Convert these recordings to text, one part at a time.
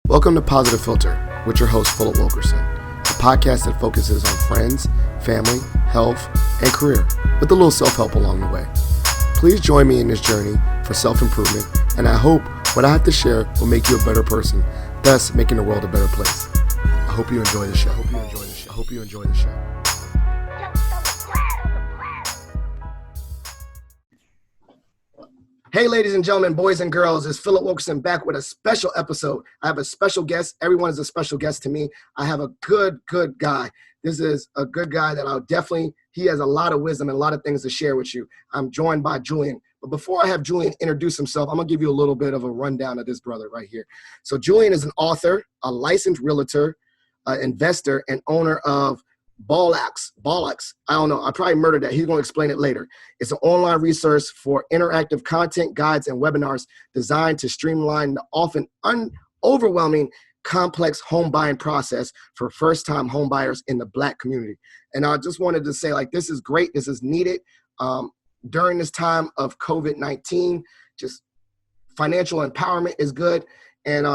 Welcome to Positive Philter with your host, Philip Wilkerson, a podcast that focuses on friends, family, health, and career, with a little self-help along the way. Please join me in this journey for self-improvement, and I hope what I have to share will make you a better person, thus making the world a better place. I hope you enjoy the show. I hope you enjoy the show. Hey, ladies and gentlemen, boys and girls, it's Philip Wilkerson back with a special episode. I have a special guest. Everyone is a special guest to me. I have a good guy. This is a good guy that he has a lot of wisdom and a lot of things to share with you. I'm joined by Julian. But before I have Julian introduce himself, I'm going to give you a little bit of a rundown of this brother right here. So Julian is an author, a licensed realtor, investor, and owner of Bollocks. I don't know. I probably murdered that. He's going to explain it later. It's an online resource for interactive content, guides, and webinars designed to streamline the often overwhelming, complex home buying process for first-time home buyers in the Black community. And I just wanted to say, this is great. This is needed during this time of COVID-19. Just financial empowerment is good. And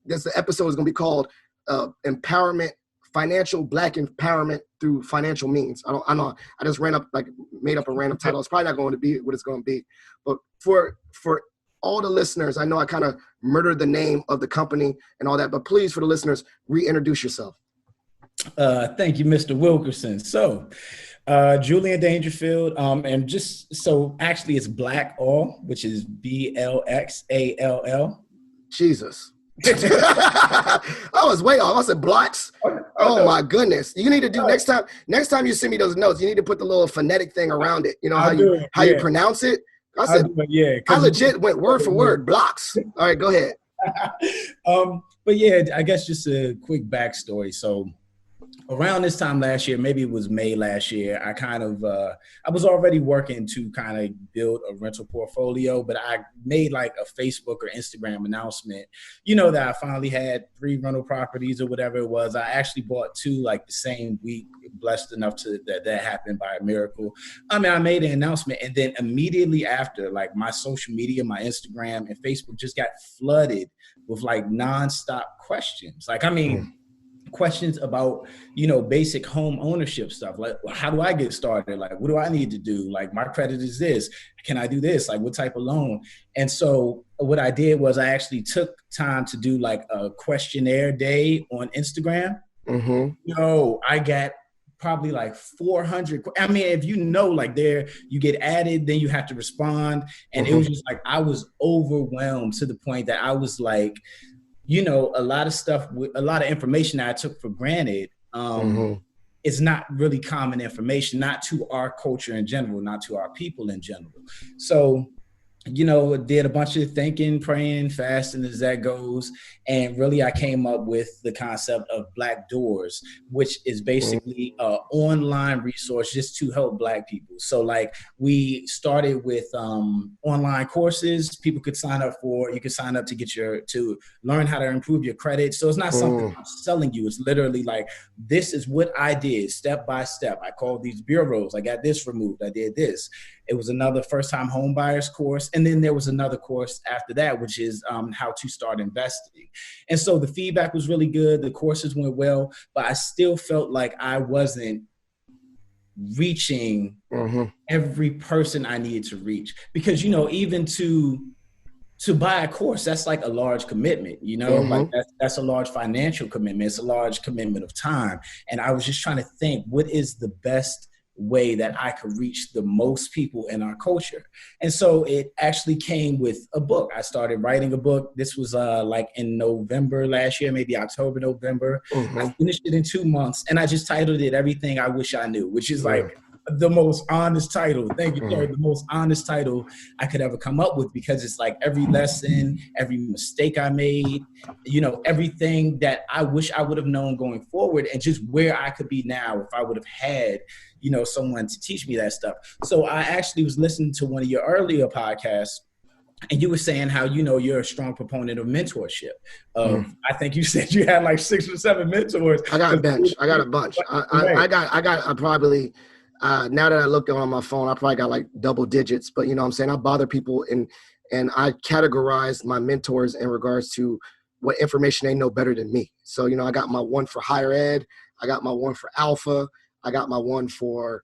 this episode is going to be called Empowerment. Financial Black empowerment through financial means. I know. I just made up a random title. It's probably not going to be what it's going to be. But for all the listeners, I know I kind of murdered the name of the company and all that. But please, for the listeners, reintroduce yourself. Thank you, Mr. Wilkerson. So, Julian Dangerfield, and just so actually it's Black All, which is BLXALL. Jesus. I was way off. I said blocks. Oh my goodness! You need to do next time you send me those notes. You need to put the little phonetic thing around it. You know how you pronounce it. I said I legit went word for word. Blocks. All right, go ahead. But yeah, I guess just a quick backstory. So around this time last year, maybe it was May last year, I was already working to kind of build a rental portfolio, but I made like a Facebook or Instagram announcement, that I finally had 3 rental properties or whatever it was. I actually bought 2 like the same week, blessed enough that happened by a miracle. I made an announcement, and then immediately after, like my social media, my Instagram and Facebook just got flooded with like nonstop questions. Questions about, basic home ownership stuff. Like, how do I get started? Like, what do I need to do? Like, my credit is this. Can I do this? Like, what type of loan? And so what I did was I actually took time to do like a questionnaire day on Instagram. Mm-hmm. I got probably like 400. If there, you get added, then you have to respond. And It was just like, I was overwhelmed to the point that I was like, a lot of stuff, a lot of information that I took for granted is not really common information, not to our culture in general, not to our people in general. So, did a bunch of thinking, praying, fasting as that goes. And really, I came up with the concept of Black Doors, which is basically an online resource just to help Black people. So like we started with online courses people could sign up for. You can sign up to learn how to improve your credit. So it's not something I'm selling you. It's literally like, this is what I did step by step. I called these bureaus. I got this removed. I did this. It was another first-time home buyers course. And then there was another course after that, which is how to start investing. And so the feedback was really good. The courses went well, but I still felt like I wasn't reaching every person I needed to reach. Because, even to buy a course, that's like a large commitment, like that's a large financial commitment. It's a large commitment of time. And I was just trying to think, what is the best way that I could reach the most people in our culture? And so it actually came with a book. I started writing a book. This was like in November last year, maybe October, November. I finished it in 2 months, and I just titled it Everything I Wish I Knew, which is like the most honest title. Thank you, Terry. The most honest title I could ever come up with, because it's like every lesson, every mistake I made, everything that I wish I would have known going forward, and just where I could be now if I would have had someone to teach me that stuff. So I actually was listening to one of your earlier podcasts, and you were saying how, you're a strong proponent of mentorship. I think you said you had like 6 or 7 mentors. I got a bunch. I got probably, now that I looked on my phone, I probably got like double digits, but I bother people and I categorized my mentors in regards to what information they know better than me. So, you know, I got my one for higher ed. I got my one for alpha. I got my one for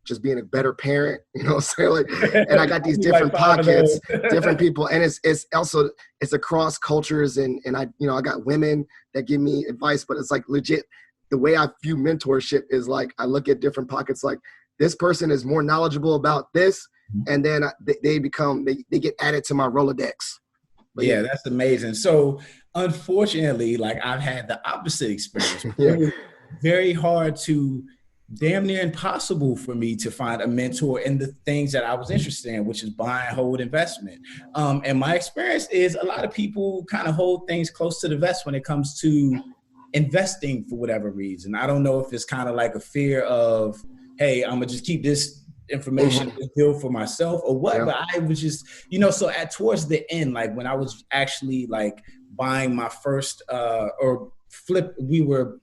just being a better parent, you know what I'm saying? Like, and I got these different pockets, different people. And it's also, it's across cultures. And I, you know, I got women that give me advice, but it's like legit. The way I view mentorship is like, I look at different pockets, like this person is more knowledgeable about this. And then they get added to my Rolodex. But yeah, that's amazing. So unfortunately, like I've had the opposite experience. Yeah. It was very hard to, damn near impossible for me to find a mentor in the things that I was interested in, which is buy and hold investment. And my experience is a lot of people kind of hold things close to the vest when it comes to investing for whatever reason. I don't know if it's kind of like a fear of, hey, I'm gonna just keep this information deal for myself or what, but I was just, you know, so towards the end, like when I was actually like buying my first or flip, we were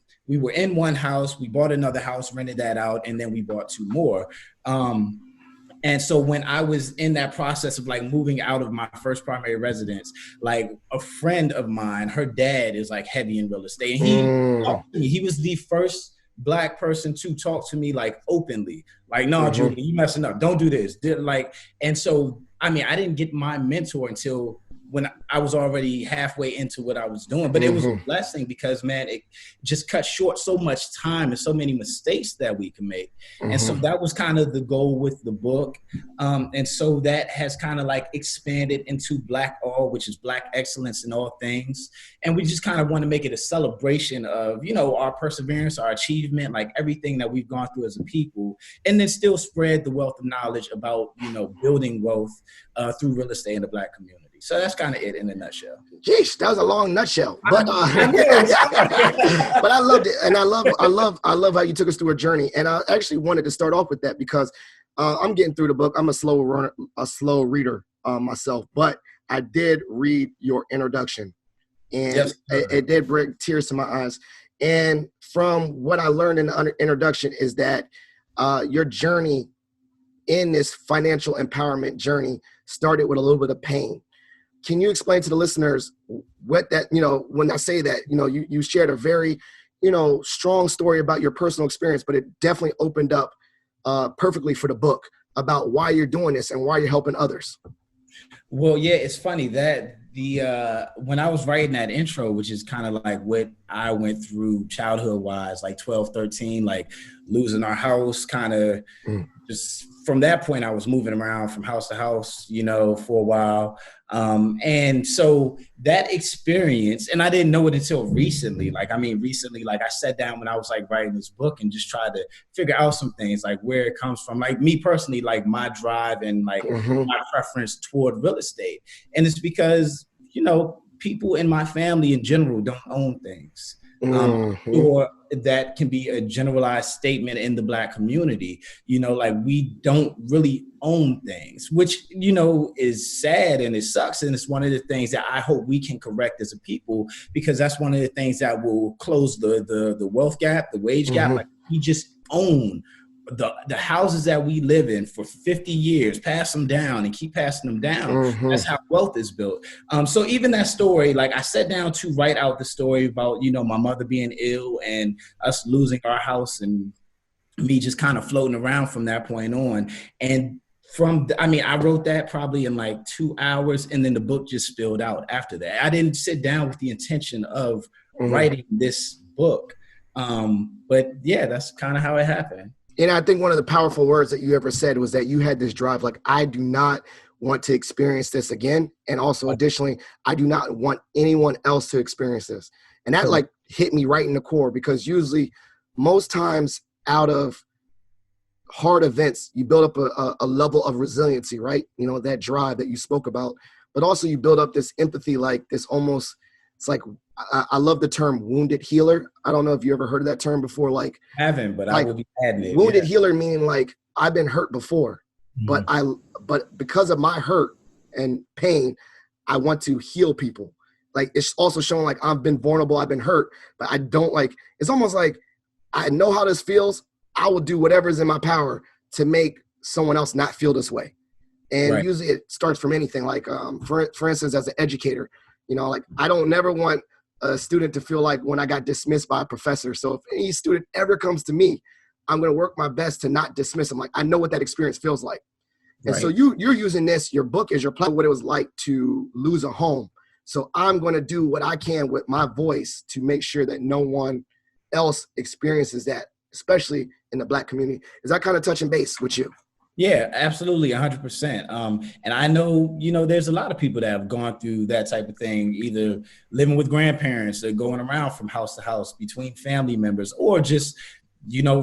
in one house, we bought another house, rented that out, and then we bought two more. And so when I was in that process of like moving out of my first primary residence, like a friend of mine, her dad is like heavy in real estate. And he was the first Black person to talk to me like openly, like, no, Julian, you messing up. Don't do this. Like, and so, I mean, I didn't get my mentor until when I was already halfway into what I was doing, but it was a blessing because, man, it just cut short so much time and so many mistakes that we can make. And so that was kind of the goal with the book. And so that has kind of like expanded into Black All, which is Black excellence in all things. And we just kind of want to make it a celebration of, you know, our perseverance, our achievement, like everything that we've gone through as a people, and then still spread the wealth of knowledge about, you know, building wealth through real estate in the Black community. So that's kind of it in a nutshell. Jeez, that was a long nutshell, but but I loved it, and I love how you took us through a journey. And I actually wanted to start off with that because I'm getting through the book. I'm a slow reader myself, but I did read your introduction, and it did bring tears to my eyes. And from what I learned in the introduction is that your journey in this financial empowerment journey started with a little bit of pain. Can you explain to the listeners what that, you know, when I say that, you know, you shared a very, you know, strong story about your personal experience, but it definitely opened up perfectly for the book about why you're doing this and why you're helping others. Well, yeah, it's funny that when I was writing that intro, which is kind of like what I went through childhood wise, like 12, 13, like losing our house, kind of just from that point, I was moving around from house to house, you know, for a while. And so that experience, and I didn't know it until recently. Like, I mean, recently, like I sat down when I was like writing this book and just tried to figure out some things, like where it comes from, like me personally, like my drive and like my preference toward real estate. And it's because, you know, people in my family in general don't own things. Or that can be a generalized statement in the Black community, you know, like we don't really own things, which, you know, is sad and it sucks. And it's one of the things that I hope we can correct as a people, because that's one of the things that will close the wealth gap, the wage gap. Like we just own the houses that we live in for 50 years, pass them down and keep passing them down. That's how wealth is built. So even that story, like I sat down to write out the story about, you know, my mother being ill and us losing our house and me just kind of floating around from that point on. And I wrote that probably in like 2 hours, and then the book just spilled out after that. I didn't sit down with the intention of writing this book. But yeah, that's kind of how it happened. And I think one of the powerful words that you ever said was that you had this drive, like, I do not want to experience this again. And also additionally, I do not want anyone else to experience this. And that like hit me right in the core, because usually most times out of hard events, you build up a level of resiliency, right? You know, that drive that you spoke about, but also you build up this empathy, like this almost, it's like, I love the term wounded healer. I don't know if you ever heard of that term before. Like, I haven't, but like, I will be adding it. Wounded healer meaning like I've been hurt before, but because of my hurt and pain, I want to heal people. Like, it's also showing like I've been vulnerable, I've been hurt, but I don't like, it's almost like I know how this feels. I will do whatever's in my power to make someone else not feel this way. And usually it starts from anything like, for instance, as an educator, You know, like I don't never want a student to feel like when I got dismissed by a professor. So if any student ever comes to me, I'm going to work my best to not dismiss them. Like I know what that experience feels like. And Right. so you're using this, your book is your plan, what it was like to lose a home. So I'm going to do what I can with my voice to make sure that no one else experiences that, especially in the Black community. Is that kind of touching base with you? Yeah, absolutely, 100%. And I know, there's a lot of people that have gone through that type of thing, either living with grandparents or going around from house to house between family members, or just,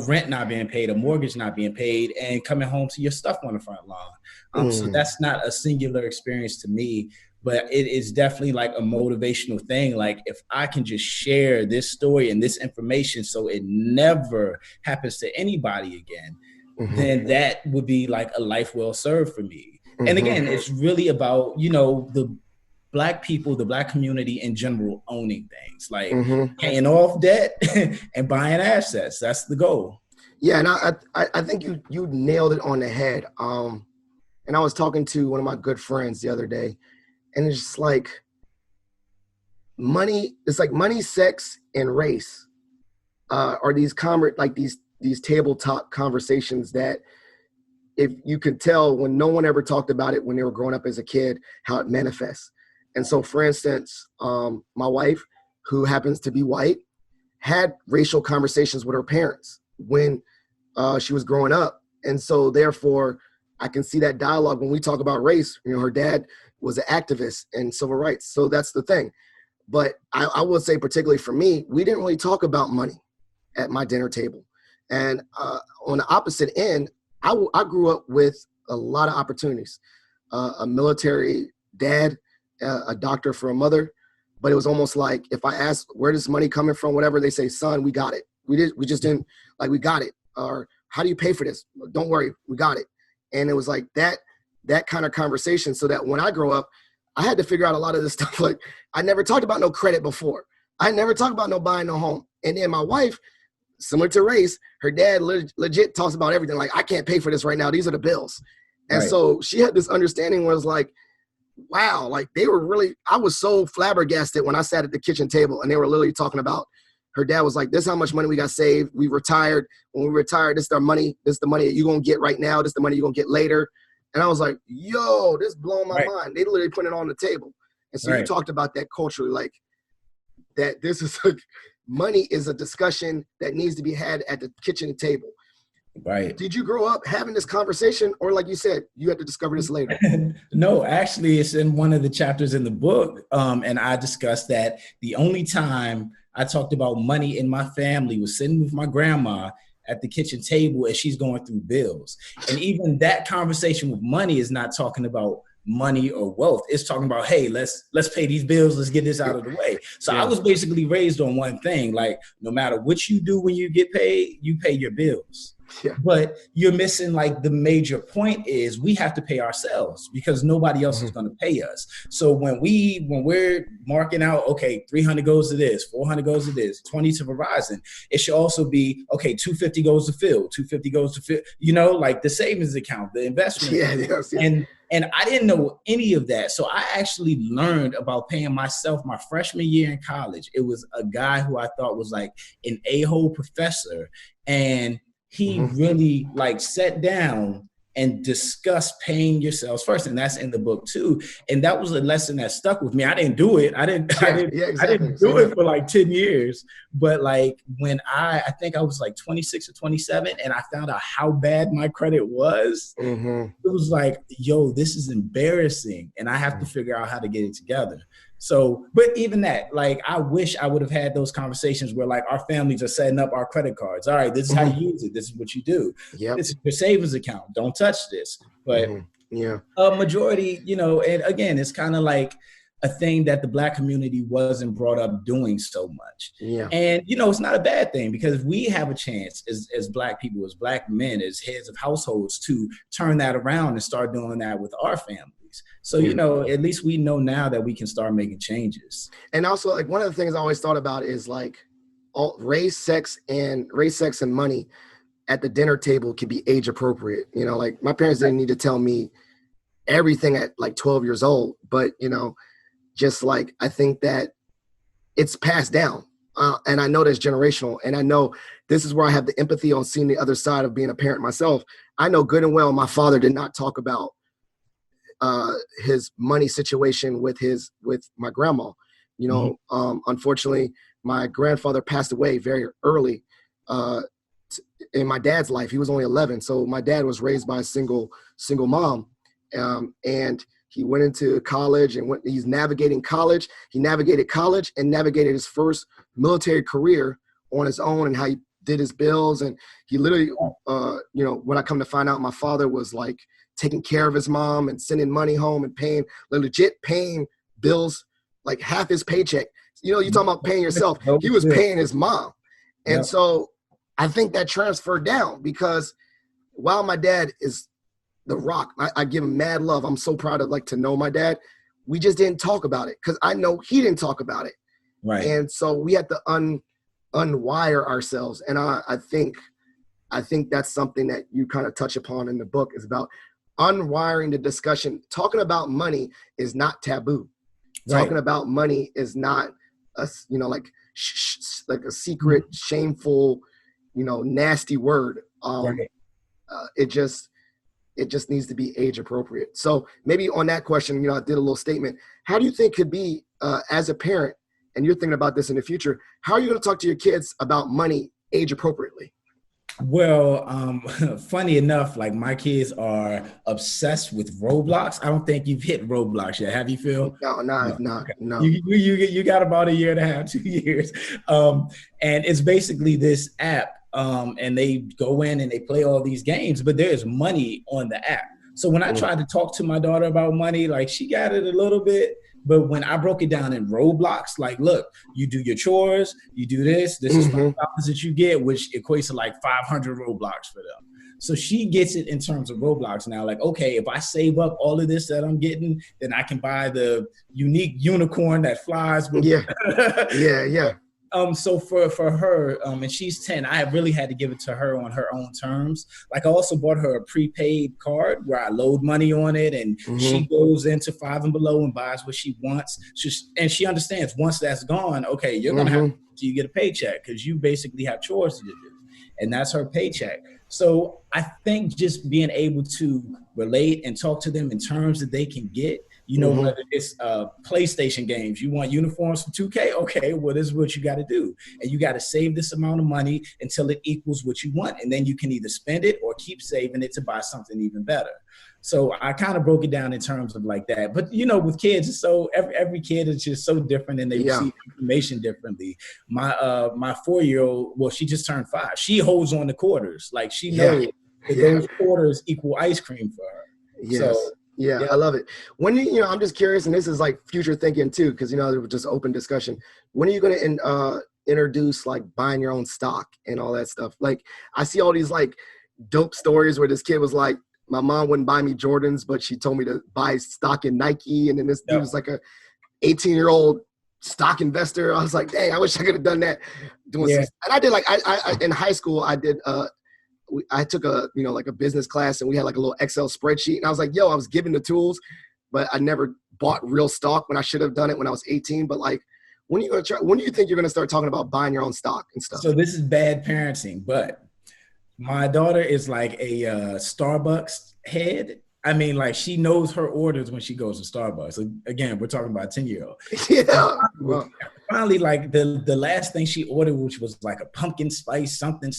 rent not being paid, a mortgage not being paid, and coming home to your stuff on the front lawn. So that's not a singular experience to me, but it is definitely like a motivational thing. Like if I can just share this story and this information so it never happens to anybody again, then that would be like a life well served for me. And again, it's really about, the Black people, the Black community in general owning things, like paying off debt and buying assets. That's the goal. Yeah, and I think you nailed it on the head. And I was talking to one of my good friends the other day, and it's just like money, it's like money, sex, and race are these tabletop conversations that if you could tell when no one ever talked about it when they were growing up as a kid, how it manifests. And so, for instance, my wife, who happens to be white, had racial conversations with her parents when she was growing up. And so therefore, I can see that dialogue when we talk about race. Her dad was an activist in civil rights. So that's the thing. But I will say, particularly for me, we didn't really talk about money at my dinner table. And on the opposite end, I grew up with a lot of opportunities. A military dad, a doctor for a mother. But it was almost like if I asked, where does money coming from, whatever, they say, son, we got it. We just didn't, like, we got it. Or how do you pay for this? Don't worry, we got it. And it was like that kind of conversation, so that when I grow up, I had to figure out a lot of this stuff. Like I never talked about no credit before. I never talked about no buying no home. And then my wife, similar to race, her dad legit talks about everything. Like, I can't pay for this right now. These are the bills. And so she had this understanding where it was like, wow, like they were really, I was so flabbergasted when I sat at the kitchen table and they were literally talking about, her dad was like, this is how much money we got saved. We retired. When we retired, this is our money. This is the money that you're going to get right now. This is the money you're going to get later. And I was like, yo, this blowing my mind. They literally put it on the table. And so you talked about that culturally, like that this is like, money is a discussion that needs to be had at the kitchen table. Right. Did you grow up having this conversation, or like you said, you had to discover this later? No, actually, it's in one of the chapters in the book. And I discussed that the only time I talked about money in my family was sitting with my grandma at the kitchen table as she's going through bills. And even that conversation with money is not talking about money or wealth. It's talking about, hey, let's pay these bills. Let's get this out of the way. So I was basically raised on one thing, like no matter what you do when you get paid, you pay your bills. Yeah. But you're missing like the major point is we have to pay ourselves because nobody else is going to pay us. So when we're marking out, okay, 300 goes to this, 400 goes to this, 20 to Verizon, it should also be, okay, 250 goes to Phil, 250 goes to Phil, like the savings account, the investment. And I didn't know any of that. So I actually learned about paying myself my freshman year in college. It was a guy who I thought was like an a-hole professor. And he really like sat down and discussed paying yourselves first. And that's in the book too. And that was a lesson that stuck with me. I didn't do it. I didn't do it for like 10 years. But like when I think I was like 26 or 27 and I found out how bad my credit was, it was like, yo, this is embarrassing. And I have to figure out how to get it together. So, but even that, like, I wish I would have had those conversations where like our families are setting up our credit cards. All right, this is how you use it. This is what you do. This is your savings account. Don't touch this. But a majority, and again, it's kind of like a thing that the Black community wasn't brought up doing so much. And, it's not a bad thing because we have a chance as Black people, as Black men, as heads of households to turn that around and start doing that with our families. So, at least we know now that we can start making changes. And also, like, one of the things I always thought about is like race, sex, and money at the dinner table can be age appropriate. Like my parents didn't need to tell me everything at like 12 years old, but just like, I think that it's passed down. And I know that's generational. And I know this is where I have the empathy on seeing the other side of being a parent myself. I know good and well my father did not talk about his money situation with my grandma. You know, unfortunately, my grandfather passed away very early in my dad's life. He was only 11. So my dad was raised by a single mom. And he went into college and he's navigating college. He navigated college and navigated his first military career on his own, and how he did his bills. And he literally, you know, when I come to find out, my father was like taking care of his mom and sending money home and legit paying bills, like half his paycheck. You know, you talking about paying yourself. He was paying his mom. And so I think that transferred down, because while my dad is the rock, I give him mad love. I'm so proud of to know my dad. We just didn't talk about it because I know he didn't talk about it. Right. And so we had to unwire ourselves. And I think that's something that you kind of touch upon in the book, is about unwiring the discussion. Talking about money is not taboo. Right. Talking about money is not a, you know, like a secret, shameful, you know, nasty word. Right. It just needs to be age appropriate. So maybe on that question, you know, I did a little statement. How do you think could be as a parent, and you're thinking about this in the future, how are you going to talk to your kids about money age appropriately? Well, funny enough, like my kids are obsessed with Roblox. I don't think you've hit Roblox yet. Have you, Phil? No, not. You got about 1.5 years, 2 years. And it's basically this app. And they go in and they play all these games, but there's money on the app. So when I tried to talk to my daughter about money, like she got it a little bit, but when I broke it down in Roblox, like, look, you do your chores, you do this is $5 that you get, which equates to like 500 Roblox for them. So she gets it in terms of Roblox now. Like, okay, if I save up all of this that I'm getting, then I can buy the unique unicorn that flies. Yeah. So for her, and she's 10, I really had to give it to her on her own terms. Like I also bought her a prepaid card where I load money on it, and she goes into Five and Below and buys what she wants. And she understands once that's gone, okay, you're going to have to get a paycheck because you basically have chores to do. And that's her paycheck. So I think just being able to relate and talk to them in terms that they can get, you know, whether it's PlayStation games, you want uniforms for 2K? Okay, well, this is what you got to do. And you got to save this amount of money until it equals what you want. And then you can either spend it or keep saving it to buy something even better. So I kind of broke it down in terms of like that. But, you know, with kids, it's so every kid is just so different, and they receive information differently. My 4-year-old, well, she just turned 5. She holds on to quarters. Like she knows that those quarters equal ice cream for her. Yes. So, yeah, I love it. When you know, I'm just curious, and this is like future thinking too, because you know, it was just open discussion. When are you going to introduce like buying your own stock and all that stuff? Like I see all these like dope stories where this kid was like, my mom wouldn't buy me Jordans, but she told me to buy stock in Nike, and then this dude was like a 18-year-old stock investor. I was like, dang, I wish I could have done that. And I did like I in high school I did I took a, you know, like a business class, and we had like a little Excel spreadsheet, and I was like, yo, I was given the tools, but I never bought real stock when I should have done it when I was 18. But like, when do you think you're going to start talking about buying your own stock and stuff? So this is bad parenting, but my daughter is like a Starbucks head. I mean, like she knows her orders when she goes to Starbucks. So again, we're talking about a 10-year-old. Yeah. Finally, like the last thing she ordered, which was like a pumpkin spice something.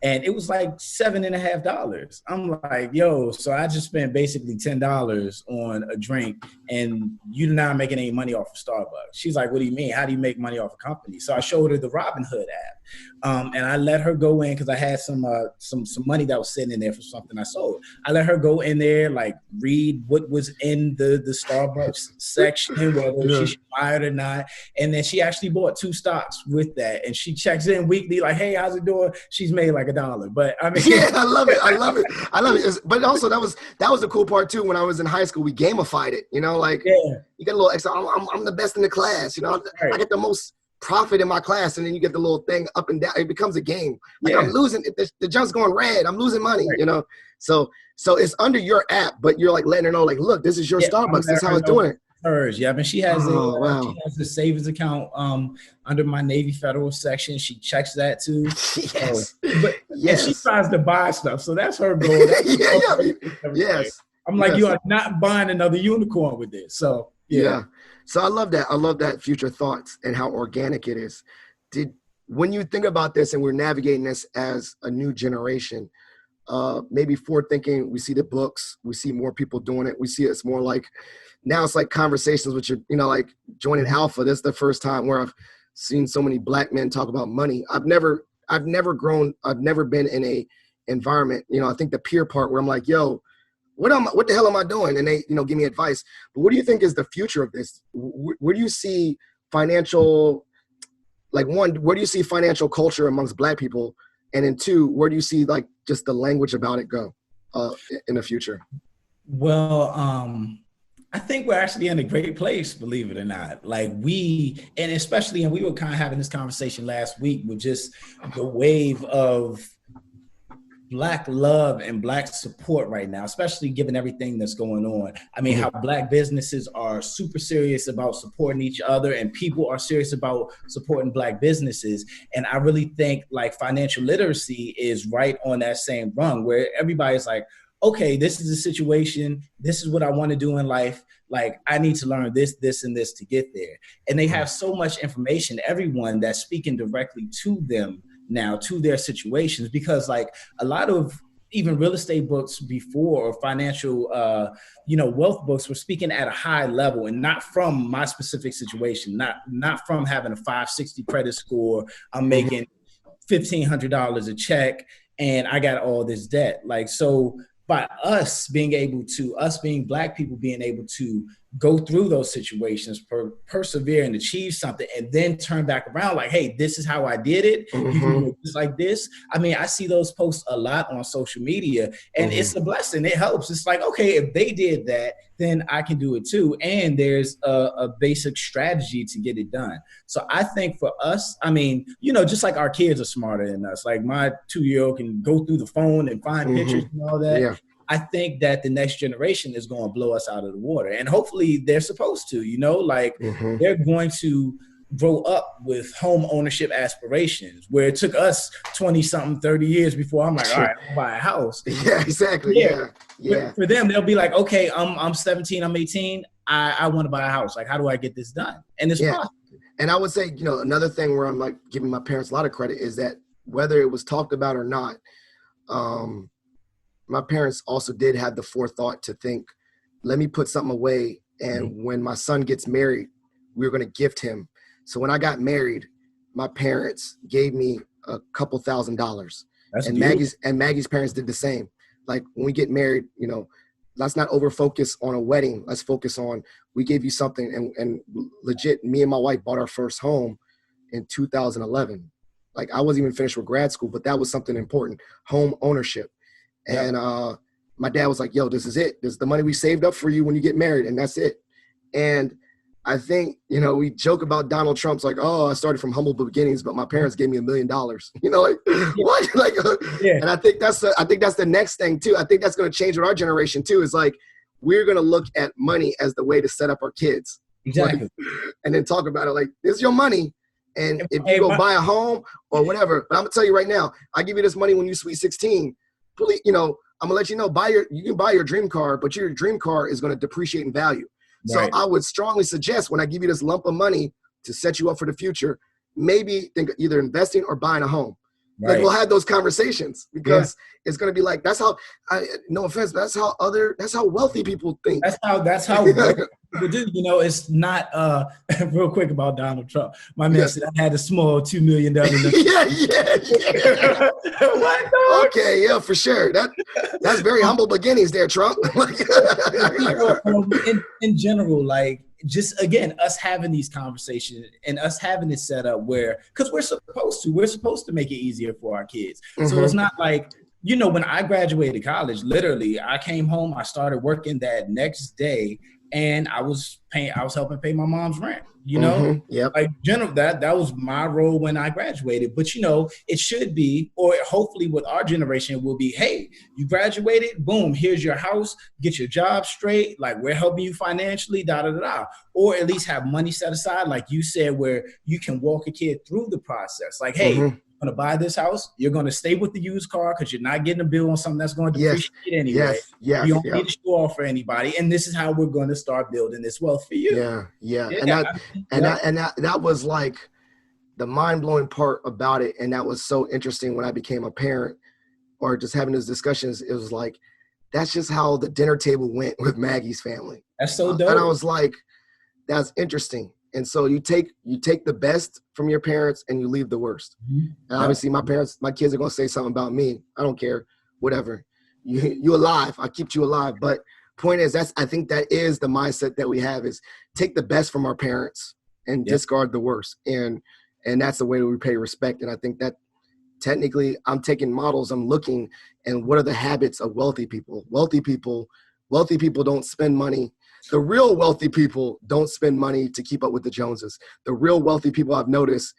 And it was like $7.50. I'm like, yo, so I just spent basically $10 on a drink, and you're not making any money off of Starbucks. She's like, what do you mean? How do you make money off a company? So I showed her the Robinhood app, and I let her go in because I had some money that was sitting in there for something I sold. I let her go in there, like read what was in the Starbucks section, whether she should buy it or not. And then she actually bought 2 stocks with that, and she checks in weekly, like, hey, how's it doing? She's made like $1. But I mean, yeah, I love it. But also that was the cool part too. When I was in high school, we gamified it. You know, like you get a little extra. I'm the best in the class. You know, I get the most profit in my class, and then you get the little thing up and down. It becomes a game. Like I'm losing. The jump's going red. I'm losing money. You know, so it's under your app, but you're like letting her know, like, look, this is your Starbucks. This is how it's doing it. hers. Yeah, I mean, she has wow. she has the savings account under my Navy Federal section. She checks that too. So, Yes. and she Yes. tries to buy stuff, so that's her goal. That's Yeah, yeah. everything. Yes. I'm like, Yes. you are not buying another unicorn with this. So Yeah. So I love that. I love that future thoughts and how organic it is. When you think about this and we're navigating this as a new generation, maybe forward thinking, we see the books, we see more people doing it. We see it's more like, now it's like conversations with your, like joining Alpha. This is the first time where I've seen so many Black men talk about money. I've never been in a environment, I think the peer part where I'm like, yo, what the hell am I doing? And they, give me advice. But what do you think is the future of this? Where do you see financial, like one, where do you see financial culture amongst Black people? And then two, where do you see like just the language about it go in the future? Well, I think we're actually in a great place, believe it or not. Like and we were kind of having this conversation last week with just the wave of Black love and Black support right now, especially given everything that's going on. I mean, how Black businesses are super serious about supporting each other and people are serious about supporting Black businesses. And I really think like financial literacy is right on that same rung where everybody's like, okay, this is the situation. This is what I want to do in life. Like, I need to learn this, this, and this to get there. And they have so much information, everyone that's speaking directly to them now, to their situations, because like a lot of even real estate books before or financial, wealth books were speaking at a high level and not from my specific situation, not from having a 560 credit score. I'm making $1,500 a check and I got all this debt. Like, so by us being Black people being able to go through those situations, persevere and achieve something, and then turn back around like, hey, this is how I did it. You can do it just like this. I mean, I see those posts a lot on social media and it's a blessing. It helps. It's like, okay, if they did that, then I can do it too. And there's a basic strategy to get it done. So I think for us, I mean, just like our kids are smarter than us, like my 2-year-old can go through the phone and find pictures and all that. Yeah. I think that the next generation is going to blow us out of the water. And hopefully they're supposed to, they're going to grow up with home ownership aspirations where it took us 20 something, 30 years before I'm like, all right, I'll buy a house. Yeah, exactly. Yeah. For them, they'll be like, okay, I'm 17, I'm 18. I want to buy a house. Like, how do I get this done? And it's possible. And I would say, another thing where I'm like giving my parents a lot of credit is that whether it was talked about or not, my parents also did have the forethought to think, let me put something away. And when my son gets married, we're going to gift him. So when I got married, my parents gave me a couple $1,000s. And Maggie's parents did the same. Like when we get married, let's not over focus on a wedding. Let's focus on, we gave you something. And legit, me and my wife bought our first home in 2011. Like I wasn't even finished with grad school, but that was something important, home ownership. And my dad was like, yo, this is it. This is the money we saved up for you when you get married. And that's it. And I think, we joke about Donald Trump's like, oh, I started from humble beginnings, but my parents gave me $1 million. What? Like, and I think that's the next thing too. I think that's going to change with our generation too. Is like, we're going to look at money as the way to set up our kids. Exactly. And then talk about it like, this is your money. And if you go buy a home or whatever, but I'm gonna tell you right now, I give you this money when you sweet 16. Please, I'm gonna let you know, you can buy your dream car, but your dream car is gonna depreciate in value. Right. So I would strongly suggest when I give you this lump of money to set you up for the future, maybe think either investing or buying a home. Right. Like we'll have those conversations because it's going to be like, that's how, no offense, but that's how wealthy people think. That's how people do. It's not real quick about Donald Trump. My man said I had a small $2 million. Yeah. What? Okay, yeah, for sure. That's very humble beginnings there, Trump. In general, like, just again, us having these conversations and us having it set up where, because we're supposed to make it easier for our kids. So it's not like, when I graduated college, literally, I came home, I started working that next day, and I was helping pay my mom's rent, Yep. like general, that was my role when I graduated. But it should be, or hopefully with our generation will be, hey, you graduated, boom, here's your house, get your job straight, like we're helping you financially, da da da da. Or at least have money set aside, like you said, where you can walk a kid through the process. Like, hey, you're going to buy this house, you're going to stay with the used car because you're not getting a bill on something that's going to depreciate anyway. Yes. You don't need to show off for anybody. And this is how we're going to start building this wealth for you. Yeah. And that was like the mind-blowing part about it. And that was so interesting when I became a parent or just having those discussions. It was like, that's just how the dinner table went with Maggie's family. That's so dope. And I was like, that's interesting. And so you take the best from your parents and you leave the worst. And obviously my kids are going to say something about me. I don't care, whatever. You alive. I keep you alive. But point is, I think that is the mindset that we have, is take the best from our parents and discard the worst. And that's the way we pay respect. And I think that technically I'm taking models, I'm looking, and what are the habits of wealthy people? Wealthy people don't spend money. The real wealthy people don't spend money to keep up with the Joneses. The real wealthy people I've noticed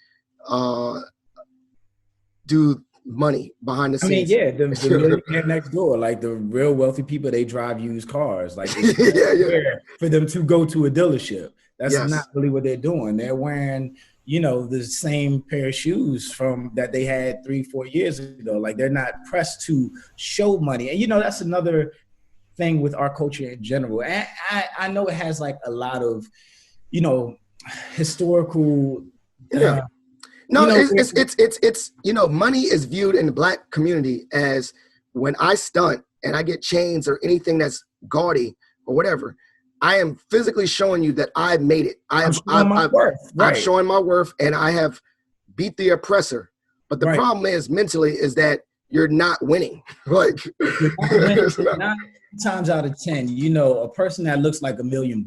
do money behind the scenes. I mean, the millionaire next door, like the real wealthy people, they drive used cars. Like it's for them to go to a dealership. That's not really what they're doing. They're wearing, the same pair of shoes from that they had 3-4 years ago. Like they're not pressed to show money. And that's another thing with our culture in general. And I know it has like a lot of, historical. It's money is viewed in the Black community as, when I stunt and I get chains or anything that's gaudy or whatever, I am physically showing you that I've made it. I'm showing my worth, and I have beat the oppressor. But the problem is mentally is that you're not winning. Like 9 times out of 10, a person that looks like $1 million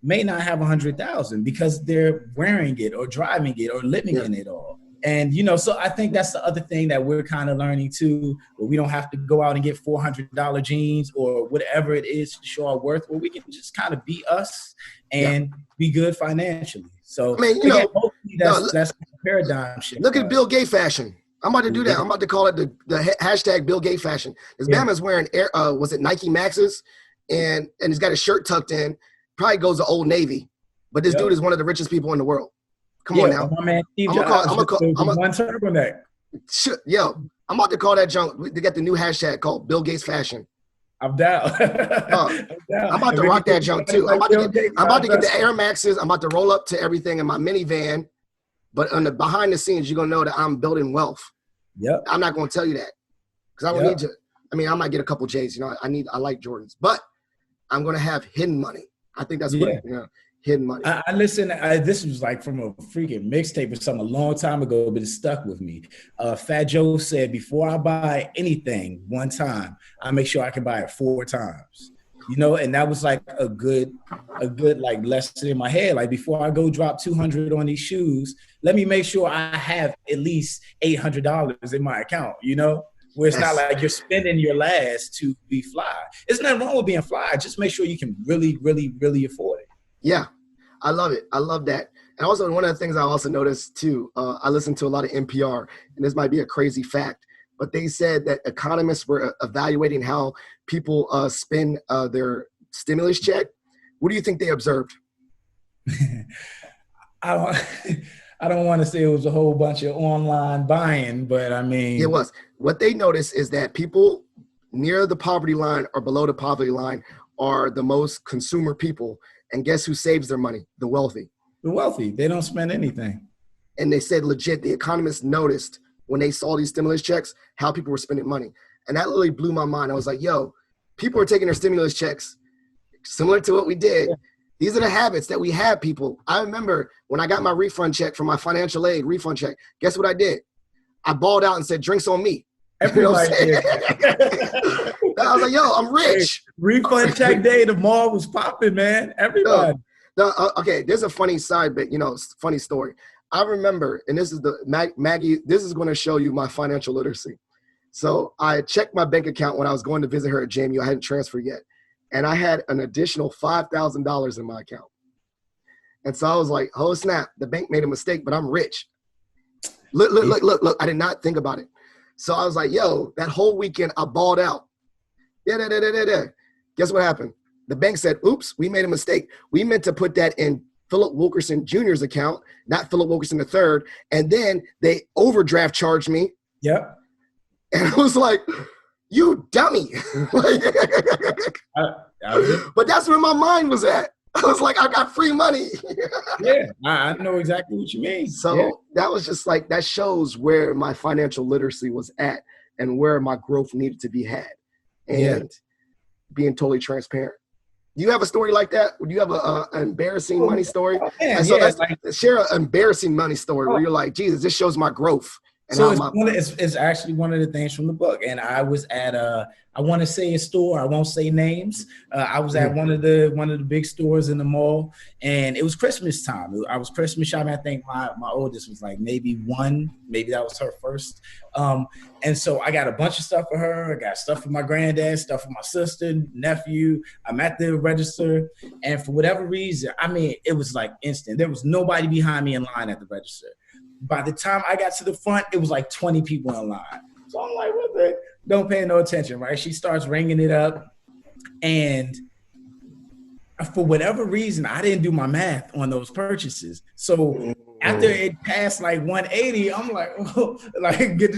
may not have 100,000 because they're wearing it or driving it or living in it all. And, so I think that's the other thing that we're kind of learning too, where we don't have to go out and get $400 jeans or whatever it is to show our worth, where we can just kind of be us and be good financially. So I mean, hopefully that's a paradigm shift. Look at Bill Gates fashion. I'm about to do that. I'm about to call it the hashtag Bill Gates fashion. This Bama's wearing was it Nike Maxes, and he's got his shirt tucked in. Probably goes to Old Navy, but this dude is one of the richest people in the world. Come on now. My man Steve Jobs. I'm one turtleneck. I'm about to call that junk. They got the new hashtag called Bill Gates fashion. I'm down. I'm about to rock that junk too. I'm about to get the Air Maxes. I'm about to roll up to everything in my minivan. But on the behind the scenes, you're gonna know that I'm building wealth. Yep. I'm not gonna tell you that because I don't need to. I mean, I might get a couple J's. I like Jordans, but I'm gonna have hidden money. I think that's what hidden money. I listen. This was like from a freaking mixtape or something a long time ago, but it stuck with me. Fat Joe said, "Before I buy anything one time, I make sure I can buy it 4 times." And that was like a good like lesson in my head. Like before I go drop $200 on these shoes, let me make sure I have at least $800 in my account. Where it's not like you're spending your last to be fly. There's nothing wrong with being fly. Just make sure you can really, really, really afford it. Yeah, I love it. I love that. And also one of the things I also noticed too, I listen to a lot of NPR, and this might be a crazy fact, but they said that economists were evaluating how people spend their stimulus check. What do you think they observed? I don't want to say it was a whole bunch of online buying, but I mean. It was. What they noticed is that people near the poverty line or below the poverty line are the most consumer people. And guess who saves their money? The wealthy. The wealthy. They don't spend anything. And they said legit, the economists noticed when they saw these stimulus checks, how people were spending money. And that literally blew my mind. I was like, yo, people are taking their stimulus checks similar to what we did. Yeah. These are the habits that we have, people. I remember when I got my refund check from my financial aid refund check, guess what I did? I balled out and said, drinks on me. Everybody did. I was like, yo, I'm rich. Hey, refund check day, the mall was popping, man. Everybody. Okay, there's a funny side bit, funny story. I remember, and this is Maggie, this is going to show you my financial literacy. So I checked my bank account when I was going to visit her at JMU. I hadn't transferred yet. and I had an additional $5,000 in my account. And so I was like, oh snap, the bank made a mistake, but I'm rich. Look, I did not think about it. So I was like, yo, that whole weekend I balled out. Guess what happened? The bank said, oops, we made a mistake. We meant to put that in Philip Wilkerson Jr.'s account, not Philip Wilkerson III. And then they overdraft charged me. Yep. And I was like, you dummy. But that's where my mind was at. I was like, I got free money. Yeah, I know exactly what you mean. So that was just like, that shows where my financial literacy was at and where my growth needed to be had. And being totally transparent. Do you have a story like that? Do you have an embarrassing money story? Man, share an embarrassing money story where you're like, Jesus, this shows my growth. And so it's actually one of the things from the book. And I was at I want to say a store. I won't say names. I was at one of the big stores in the mall, and it was Christmas time. I was Christmas shopping. I think my oldest was like maybe that was her first. And so I got a bunch of stuff for her. I got stuff for my granddad, stuff for my sister, nephew. I'm at the register, and for whatever reason, I mean, it was like instant. There was nobody behind me in line at the register. By the time I got to the front, it was like 20 people in line. So I'm like, what the? Don't pay no attention, right? She starts ringing it up. And for whatever reason, I didn't do my math on those purchases. So after it passed like 180, I'm like, oh, like you get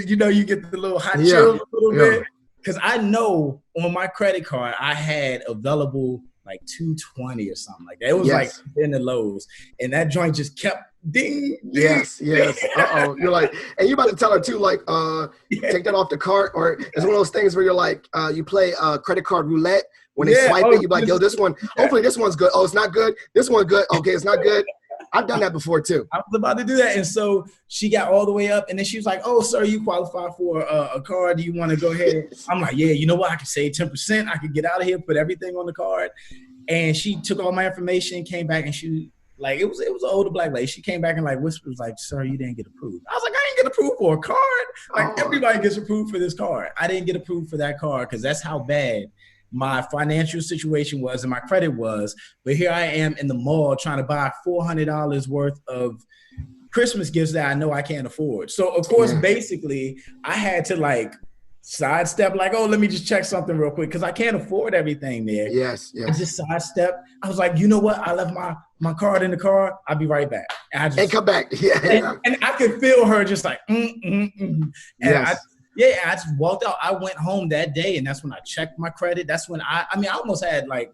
the little hot chills a little bit. Because I know on my credit card, I had available like 220 or something like that. It was like in the lows. And that joint just kept ding. Yes. Uh-oh. You're like, and you're about to tell her too, like, take that off the cart. Or it's one of those things where you're like, you play credit card roulette. When they swipe it, you're like, yo, this one, hopefully this one's good. Oh, it's not good. This one's good. Okay, it's not good. I've done that before too. I was about to do that. And so she got all the way up, and then she was like, oh, sir, you qualify for a card. Do you want to go ahead? I'm like, yeah, you know what? I can save 10%. I could get out of here, put everything on the card. And she took all my information, came back, and she, like, it was an older black lady. She came back and like whispered, was like, sir, you didn't get approved. I was like, I didn't get approved for a card. Like, everybody gets approved for this card. I didn't get approved for that card because that's how bad my financial situation was and my credit was. But here I am in the mall trying to buy $400 worth of Christmas gifts that I know I can't afford. So of course, basically I had to like sidestep, like, oh, let me just check something real quick because I can't afford everything there. Yes. I just sidestep. I was like, you know what? I left my card in the car. I'll be right back. And come back. And I could feel her just like, And I just walked out. I went home that day, and that's when I checked my credit. That's when I almost had like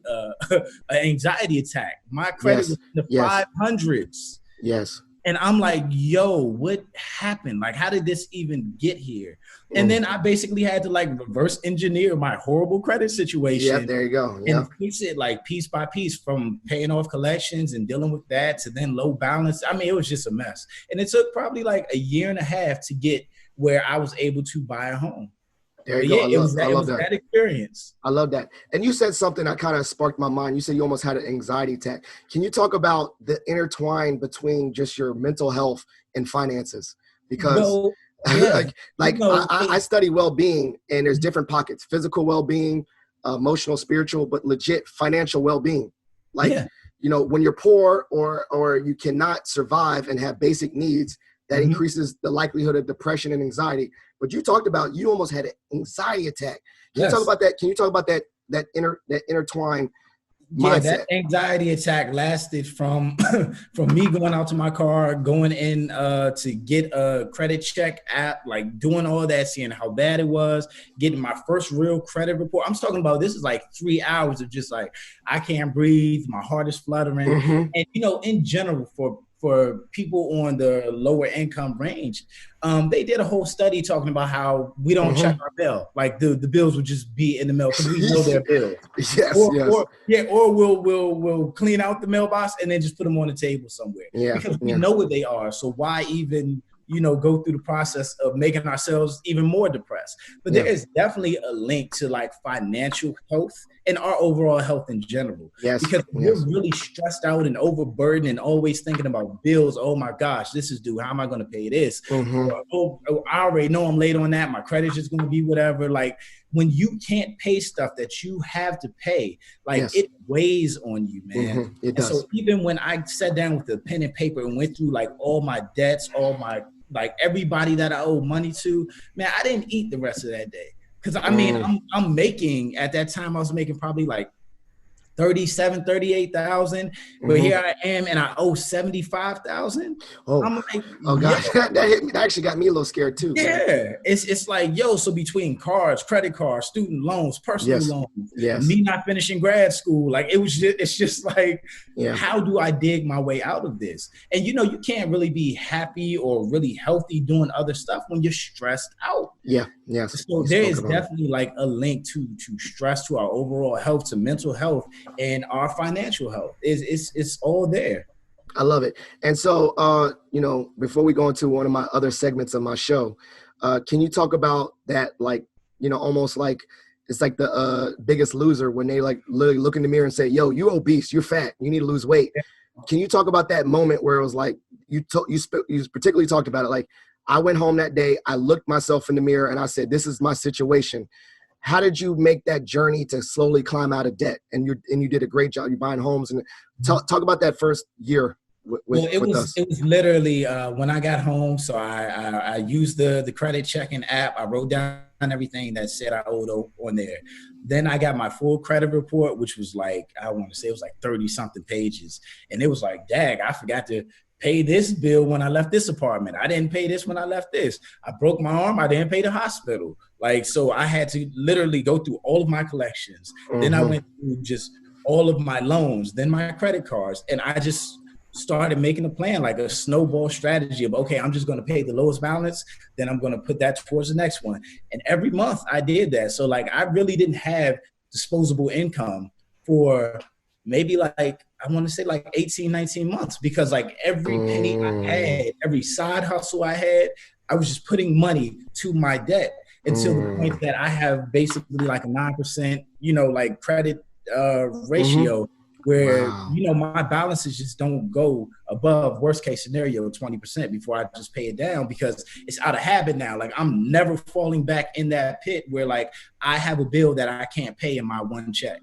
an anxiety attack. My credit was in the 500s. Yes. And I'm like, yo, what happened? Like, how did this even get here? And then I basically had to like reverse engineer my horrible credit situation. Yeah, there you go. And fix it like piece by piece, from paying off collections and dealing with that to then low balance. I mean, it was just a mess. And it took probably like a year and a half to get where I was able to buy a home. There you go. It was that experience. I love that. And you said something that kind of sparked my mind. You said you almost had an anxiety attack. Can you talk about the intertwine between just your mental health and finances? Because I study well-being, and there's different pockets: physical well-being, emotional, spiritual, but legit financial well-being. When you're poor or you cannot survive and have basic needs, that increases the likelihood of depression and anxiety. But you talked about, you almost had an anxiety attack. Can you talk about that? Can you talk about that intertwined mindset? That anxiety attack lasted from me going out to my car, going in to get a credit check app, like doing all that, seeing how bad it was, getting my first real credit report. I'm talking about, this is like 3 hours of just like, I can't breathe, my heart is fluttering. And in general, for people on the lower income range, they did a whole study talking about how we don't check our bill. Like the bills would just be in the mail because we know their bills. Or we'll clean out the mailbox and then just put them on the table somewhere. Because we know what they are. So why even go through the process of making ourselves even more depressed? But there is definitely a link to like financial health and our overall health in general. Because we're really stressed out and overburdened and always thinking about bills. Oh my gosh, this is due. How am I going to pay this? Or, I already know I'm late on that. My credit's just going to be whatever. Like, when you can't pay stuff that you have to pay, like Yes. it weighs on you, man. It And does. so even when I sat down with a pen and paper and went through like all my debts, all my, like everybody that I owe money to, man, I didn't eat the rest of that day. Cause I mean, I'm making, at that time I was making probably like 38,000, but here I am and I owe 75,000. I'm like, oh gosh, that hit me. That actually got me a little scared too. Yeah, it's like, yo, so between cards, credit cards, student loans, personal loans, me not finishing grad school, like it's just like, how do I dig my way out of this? And you know, you can't really be happy or really healthy doing other stuff when you're stressed out. So there is definitely like a link to stress, to our overall health, to mental health, and our financial health. It's all there. I love it. And so, you know, before we go into one of my other segments of my show, can you talk about that, like, you know, almost like it's like the Biggest Loser, when they like literally look in the mirror and say, yo, you're obese, you're fat, you need to lose weight. Can you talk about that moment where it was like, you particularly talked about it, like, I went home that day, I looked myself in the mirror and I said, this is my situation. How did you make that journey to slowly climb out of debt? And you did a great job. You're buying homes. And talk about that first year with us. It was literally when I got home. So I used the credit checking app. I wrote down everything that said I owed on there. Then I got my full credit report, which was like, I want to say it was like 30 something pages. And it was like, dag, I forgot to pay this bill when I left this apartment. I didn't pay this when I left this. I broke my arm. I didn't pay the hospital. Like, so I had to literally go through all of my collections. Then I went through just all of my loans, then my credit cards. And I just started making a plan, like a snowball strategy of, okay, I'm just going to pay the lowest balance. Then I'm going to put that towards the next one. And every month I did that. So like, I really didn't have disposable income for maybe like, I want to say like 18, 19 months, because like every penny I had, every side hustle I had, I was just putting money to my debt until the point that I have basically like a 9%, you know, like credit ratio where, you know, my balances just don't go above, worst case scenario, 20% before I just pay it down, because it's out of habit now. Like, I'm never falling back in that pit where like I have a bill that I can't pay in my one check.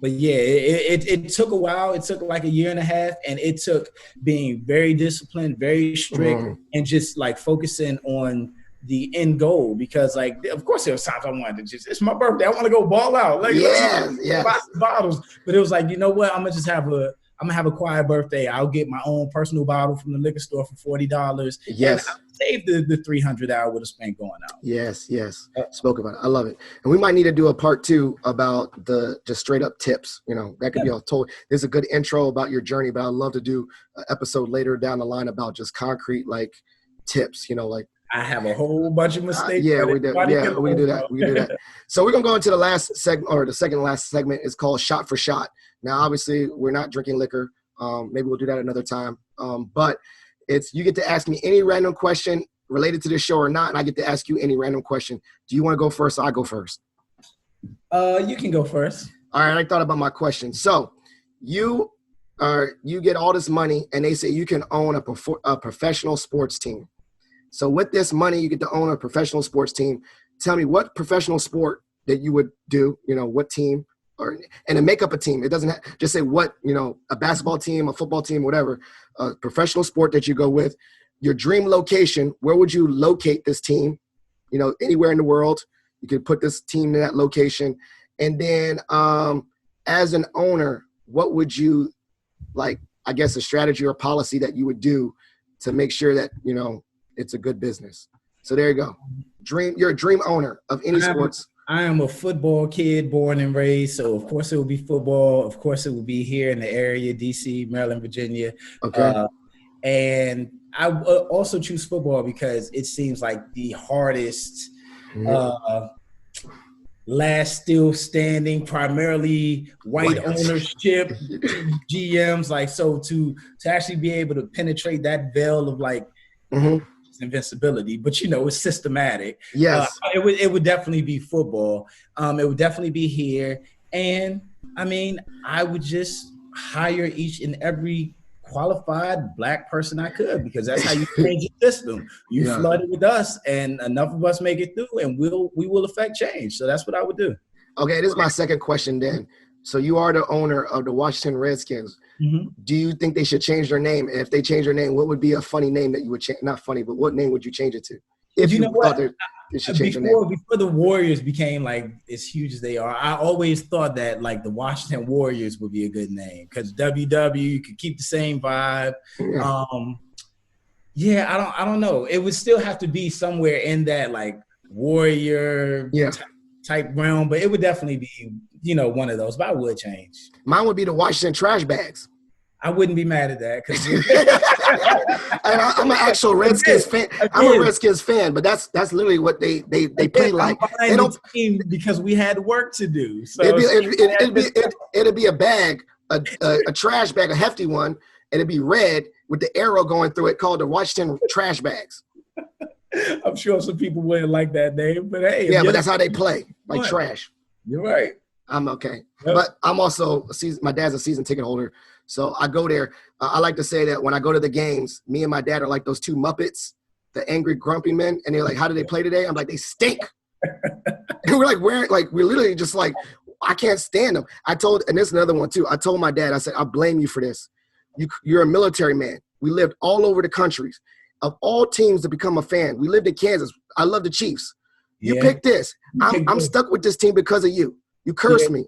But yeah, it took a while. It took like a year and a half, and it took being very disciplined, very strict, and just like focusing on the end goal. Because like, of course there was times I wanted to just, it's my birthday, I want to go ball out. Like, buy some bottles. But it was like, you know what? I'm gonna have a quiet birthday. I'll get my own personal bottle from the liquor store for $40. Yes. And I'll save the $300 that I would have spent going out. Yes. Spoke about it. I love it. And we might need to do a part 2 about the just straight up tips. You know, that could be all told. There's a good intro about your journey, but I'd love to do an episode later down the line about just concrete, like, tips, you know, like, I have a whole bunch of mistakes. We can do that. So we're going to go into the last segment, or the second to last segment is called Shot for Shot. Now, obviously, we're not drinking liquor. Maybe we'll do that another time. But you get to ask me any random question related to this show or not, and I get to ask you any random question. Do you want to go first, or I go first? You can go first. All right, I thought about my question. So you get all this money, and they say you can own a professional sports team. So with this money, you get to own a professional sports team. Tell me what professional sport that you would do, you know, what team, and then make up a team. It doesn't just say what, you know, a basketball team, a football team, whatever, a professional sport that you go with. Your dream location, where would you locate this team? You know, anywhere in the world, you could put this team in that location. And then as an owner, what would you, like, I guess a strategy or policy that you would do to make sure that, you know, it's a good business. So there you go. You're a dream owner of any sports. I am a football kid, born and raised. So of course it will be football. Of course it will be here in the area, DC, Maryland, Virginia. Okay. And I also choose football because it seems like the hardest, last still standing, primarily white ownership, GMs. Like, so to actually be able to penetrate that veil of like, invincibility, but you know, it's systematic. Yes. It would definitely be football. It would definitely be here. And I mean, I would just hire each and every qualified black person I could, because that's how you change the system. You flood it with us, and enough of us make it through, and we will affect change. So that's what I would do. Okay, this is my second question then. So you are the owner of the Washington Redskins. Mm-hmm. Do you think they should change their name? And if they change their name, what would be a funny name that you would change? Not funny, but what name would you change it to? If you thought they should change their name. Before the Warriors became like as huge as they are, I always thought that like the Washington Warriors would be a good name, because WW, you could keep the same vibe. Yeah. I don't know. It would still have to be somewhere in that like warrior type realm, but it would definitely be, one of those. But I would change. Mine would be the Washington Trash Bags. I wouldn't be mad at that, because I'm an actual Redskins fan. I'm a Redskins fan, but that's literally what they play like. They don't, because we had work to do. So it'd be a bag, a trash bag, a hefty one, and it'd be red with the arrow going through it, called the Washington Trash Bags. I'm sure some people wouldn't like that name, but hey. Yeah, but that's how they play, like trash. You're right. I'm okay. Yep. But I'm also my dad's a season ticket holder. So I go there. I like to say that when I go to the games, me and my dad are like those two Muppets, the angry, grumpy men. And they're like, how do they play today? I'm like, they stink. And we're like, we're literally just like, I can't stand them. And there's another one too. I told my dad, I said, I blame you for this. You're a military man. We lived all over the countries. Of all teams to become a fan, we lived in Kansas. I love the Chiefs. You picked this. I'm stuck with this team because of you. You cursed me.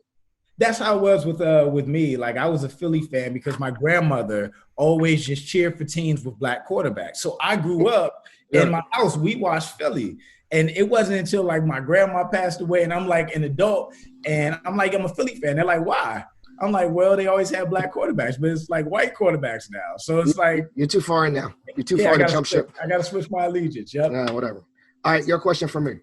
That's how it was with me. Like, I was a Philly fan because my grandmother always just cheered for teams with black quarterbacks. So I grew up in my house. We watched Philly. And it wasn't until like my grandma passed away and I'm like an adult and I'm like, I'm a Philly fan. They're like, why? I'm like, well, they always have black quarterbacks, but it's like white quarterbacks now. So it's like. You're too far in now. You're too far to jump ship. I got to switch my allegiance. Yep. Nah, whatever. All right, your question for me.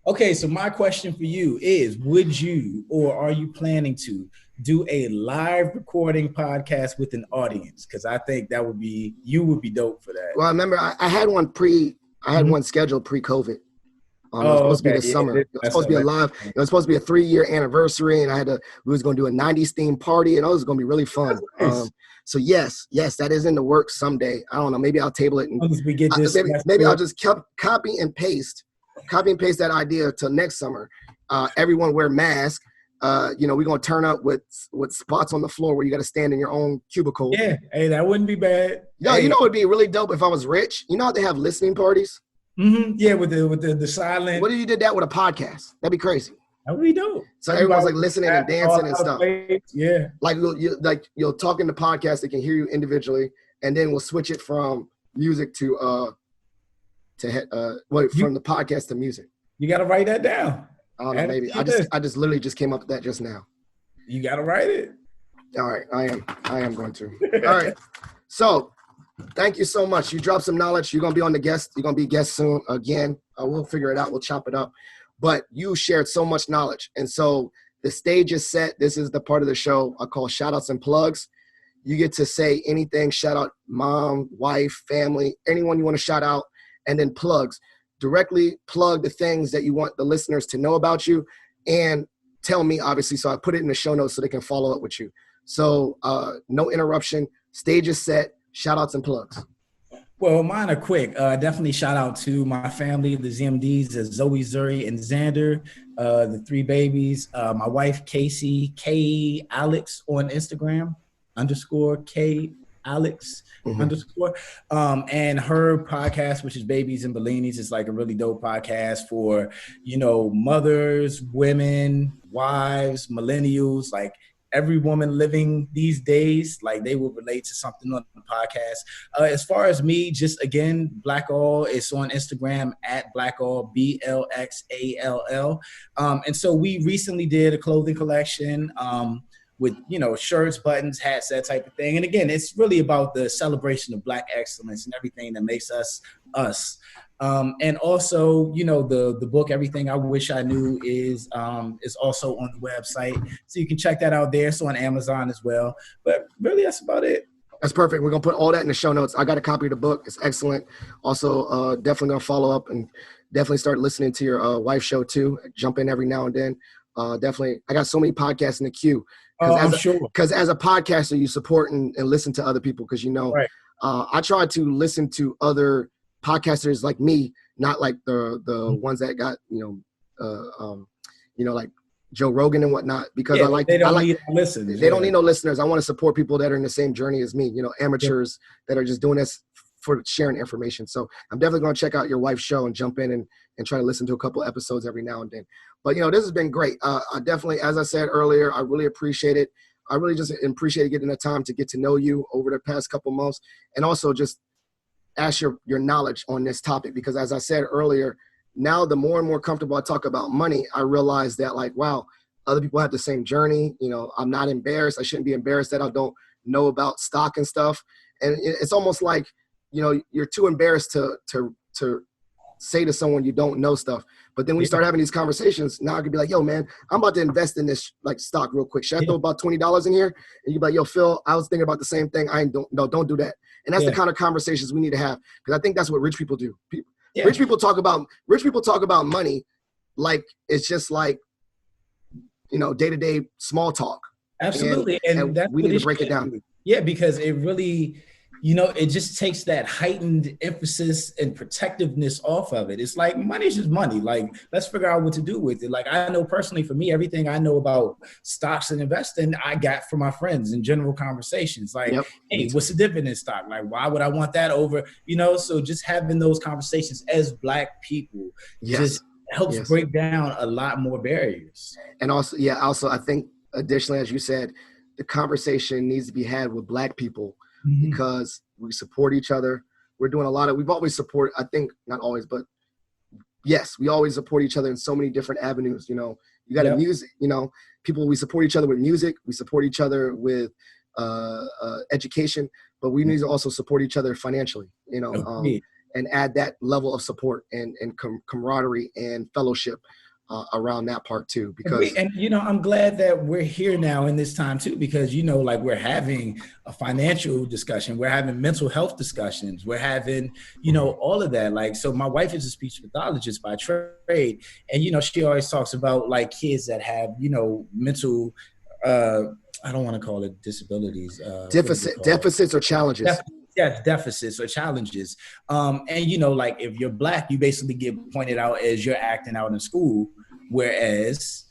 Okay, so my question for you is, would you or are you planning to do a live recording podcast with an audience? Because I think you would be dope for that. Well, I remember I had one one scheduled pre-COVID. It was supposed to be this summer. It was supposed to be a live. It was supposed to be a 3-year anniversary, and we was going to do a 90s themed party, and it was going to be really fun. So yes, that is in the works someday. I don't know. Maybe I'll table it. And we get this. Maybe I'll just copy and paste that idea till next summer. Everyone wear masks. We're going to turn up with spots on the floor where you got to stand in your own cubicle. Yeah. Hey, that wouldn't be bad. No, hey. You know, it'd be really dope if I was rich. You know how they have listening parties? Mm-hmm. Yeah. With the silent. What if you did that with a podcast? That'd be crazy. That would be dope. So everyone's like listening and dancing and stuff. Yeah. Like you'll talk in the podcast, they can hear you individually, and then we'll switch it from music from the podcast to music. You got to write that down. I don't know, maybe. I just literally just came up with that just now. You got to write it. All right, I am going to. All right. So, thank you so much. You dropped some knowledge. You're going to be on the guest. You're going to be a guest soon again. We'll figure it out. We'll chop it up. But you shared so much knowledge. And so the stage is set. This is the part of the show I call Shoutouts and Plugs. You get to say anything. Shout out mom, wife, family, anyone you want to shout out. And then plugs. Directly plug the things that you want the listeners to know about you and tell me, obviously. So I put it in the show notes so they can follow up with you. So no interruption. Stage is set. Shout outs and plugs. Well, mine are quick. Definitely shout out to my family, the ZMDs, Zoe, Zuri, and Xander, the 3 babies. My wife, Casey, K Alex on Instagram, _K Alex _. And her podcast, which is Babies and Bellinis, is like a really dope podcast for, mothers, women, wives, millennials, like every woman living these days, like they will relate to something on the podcast. As far as me, just again, Black All, it's on Instagram at Black All, BLXALL. And so we recently did a clothing collection with, shirts, buttons, hats, that type of thing. And again, it's really about the celebration of Black excellence and everything that makes us us. And also, the book, Everything I Wish I Knew, is also on the website. So you can check that out there. It's on Amazon as well. But really, that's about it. That's perfect. We're going to put all that in the show notes. I got a copy of the book. It's excellent. Also, definitely going to follow up and definitely start listening to your wife's show too. Jump in every now and then. Definitely. I got so many podcasts in the queue. Oh, I'm sure. Because as a podcaster, you support and listen to other people because, Right. I try to listen to other podcasters like me, not like the ones that got, like Joe Rogan and whatnot, because they don't need listeners. They don't need no listeners. I want to support people that are in the same journey as me, amateurs that are just doing this for sharing information. So I'm definitely going to check out your wife's show and jump in and try to listen to a couple episodes every now and then. But, this has been great. I definitely, as I said earlier, I really appreciate it. I really just appreciate getting the time to get to know you over the past couple months, and also just ask your knowledge on this topic. Because as I said earlier, now the more and more comfortable I talk about money, I realize that wow, other people have the same journey. I'm not embarrassed. I shouldn't be embarrassed that I don't know about stock and stuff. And it's almost like, you're too embarrassed to say to someone you don't know stuff. But then we start having these conversations. Now I could be like, yo, man, I'm about to invest in this stock real quick. Should I throw about $20 in here? And you'd be like, yo, Phil, I was thinking about the same thing. Don't do that. And that's the kind of conversations we need to have, because I think that's what rich people do. Rich people talk about money like it's just like, day-to-day small talk. Absolutely. And that's we need to break it down. Yeah, because it really, it just takes that heightened emphasis and protectiveness off of it. It's like, money's just money. Like, let's figure out what to do with it. Like, I know personally, for me, everything I know about stocks and investing, I got from my friends in general conversations. Like, hey, what's the dividend in stock? Like, why would I want that over? So just having those conversations as Black people just helps break down a lot more barriers. And also, I think additionally, as you said, the conversation needs to be had with Black people, because we support each other. We've always support, I think not always, but yes, we always support each other in so many different avenues. You got music, people, we support each other with music. We support each other with education, but we need to also support each other financially, and add that level of support and camaraderie and fellowship around that part too. Because I'm glad that we're here now in this time too, because we're having a financial discussion, we're having mental health discussions, we're having all of that. Like, so my wife is a speech pathologist by trade, and she always talks about like kids that have mental I don't want to call it disabilities, deficits or challenges. Deficits or challenges. And like, if you're Black, you basically get pointed out as you're acting out in school, whereas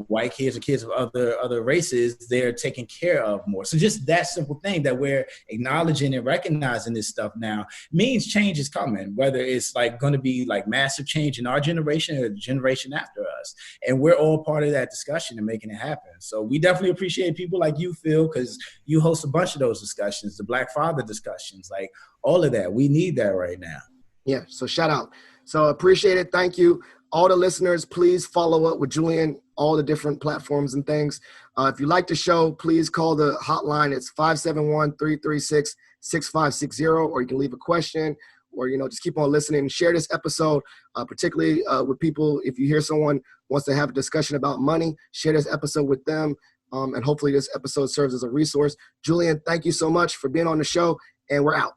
white kids or kids of other races, they're taken care of more. So just that simple thing that we're acknowledging and recognizing this stuff now means change is coming, whether it's like going to be like massive change in our generation or the generation after us. And we're all part of that discussion and making it happen. So we definitely appreciate people like you, Phil, because you host a bunch of those discussions, the Black father discussions, like all of that. We need that right now. Yeah. So shout out. So appreciate it. Thank you. All the listeners, please follow up with Julian, all the different platforms and things. If you like the show, please call the hotline. It's 571-336-6560, or you can leave a question, or, just keep on listening and share this episode, particularly with people. If you hear someone wants to have a discussion about money, share this episode with them. And hopefully this episode serves as a resource. Julian, thank you so much for being on the show, and we're out.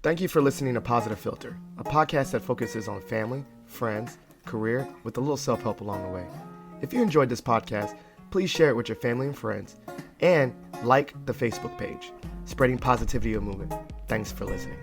Thank you for listening to Positive Philter, a podcast that focuses on family, friends, career, with a little self-help along the way. If you enjoyed this podcast, please share it with your family and friends, and like the Facebook page, Spreading Positivity of Movement. Thanks for listening.